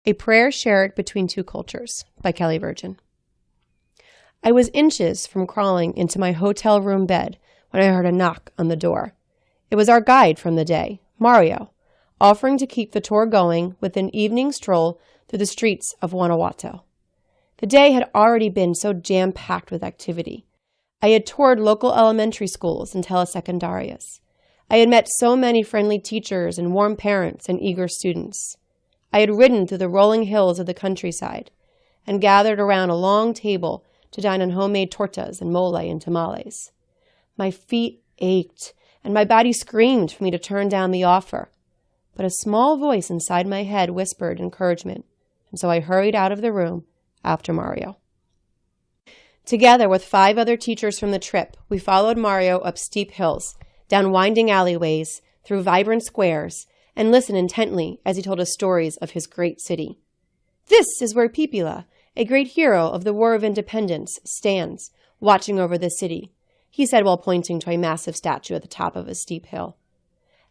A Prayer Shared Between Two Cultures by Kelly Virgin. I was inches from crawling into my hotel room bed when I heard a knock on the door. It was our guide from the day, Mario, offering to keep the tour going with an evening stroll through the streets of Guanajuato. The day had already been so jam-packed with activity. I had toured local elementary schools and telesecundarias. I had met so many friendly teachers and warm parents and eager students. I had ridden through the rolling hills of the countryside and gathered around a long table to dine on homemade tortas and mole and tamales. My feet ached, and my body screamed for me to turn down the offer. But a small voice inside my head whispered encouragement, and so I hurried out of the room after Mario. Together with 5 other teachers from the trip, we followed Mario up steep hills, down winding alleyways, through vibrant squares, and listened intently as he told us stories of his great city. This is where Pipila, a great hero of the War of Independence, stands, watching over the city, he said while pointing to a massive statue at the top of a steep hill.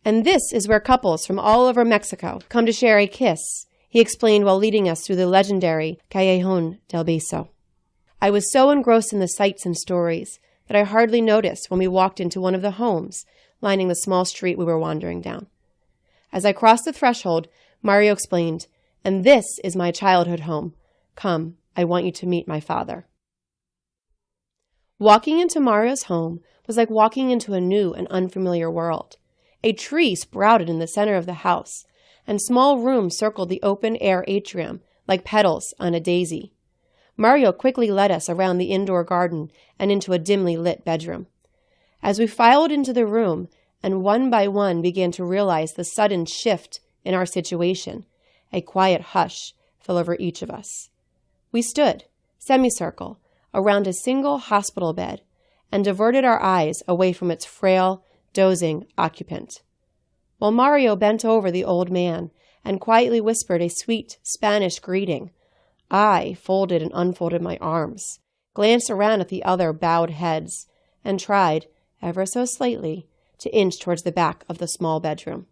And this is where couples from all over Mexico come to share a kiss, he explained while leading us through the legendary Callejón del Beso. I was so engrossed in the sights and stories that I hardly noticed when we walked into one of the homes lining the small street we were wandering down. As I crossed the threshold, Mario explained, "And this is my childhood home. Come, I want you to meet my father." Walking into Mario's home was like walking into a new and unfamiliar world. A tree sprouted in the center of the house, and small rooms circled the open-air atrium like petals on a daisy. Mario quickly led us around the indoor garden and into a dimly lit bedroom. As we filed into the room and one by one began to realize the sudden shift in our situation, a quiet hush fell over each of us. We stood, semicircle, around a single hospital bed and diverted our eyes away from its frail, dozing occupant. While Mario bent over the old man and quietly whispered a sweet Spanish greeting, I folded and unfolded my arms, glanced around at the other bowed heads, and tried, ever so slightly, to inch towards the back of the small bedroom.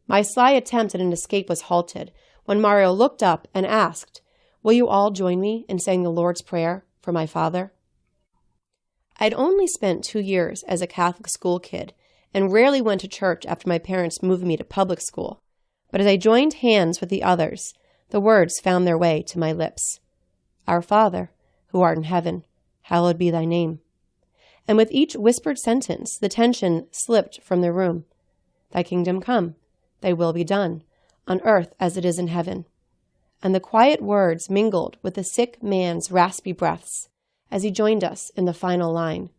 My sly attempt at an escape was halted when Mario looked up and asked, "Will you all join me in saying the Lord's Prayer for my father?" I'd only spent 2 years as a Catholic school kid and rarely went to church after my parents moved me to public school, but as I joined hands with the others, the words found their way to my lips. "Our Father, who art in heaven, hallowed be thy name." And with each whispered sentence, the tension slipped from the room. "Thy kingdom come, thy will be done, on earth as it is in heaven." And the quiet words mingled with the sick man's raspy breaths as he joined us in the final line.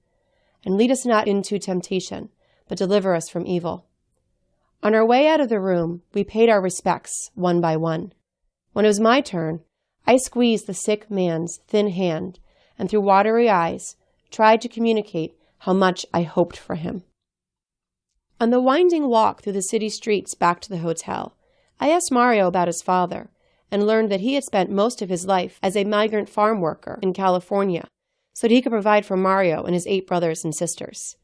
"And lead us not into temptation, but deliver us from evil." On our way out of the room, we paid our respects one by one. When it was my turn, I squeezed the sick man's thin hand and through watery eyes tried to communicate how much I hoped for him. On the winding walk through the city streets back to the hotel, I asked Mario about his father and learned that he had spent most of his life as a migrant farm worker in California so that he could provide for Mario and his 8 brothers and sisters.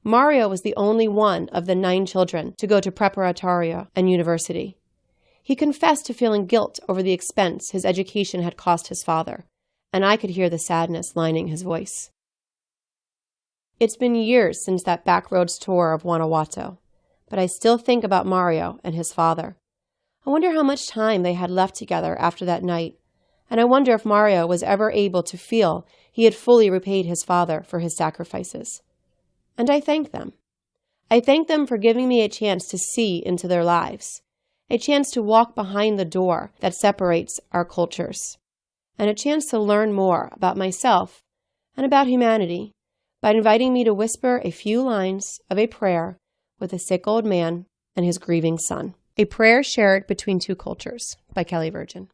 Mario was the only one of the 9 children to go to preparatoria and university. He confessed to feeling guilt over the expense his education had cost his father, and I could hear the sadness lining his voice. It's been years since that backroads tour of Guanajuato, but I still think about Mario and his father. I wonder how much time they had left together after that night, and I wonder if Mario was ever able to feel he had fully repaid his father for his sacrifices. And I thank them. I thank them for giving me a chance to see into their lives, a chance to walk behind the door that separates our cultures, and a chance to learn more about myself and about humanity by inviting me to whisper a few lines of a prayer with a sick old man and his grieving son. A Prayer Shared Between Two Cultures by Kelly Virgin.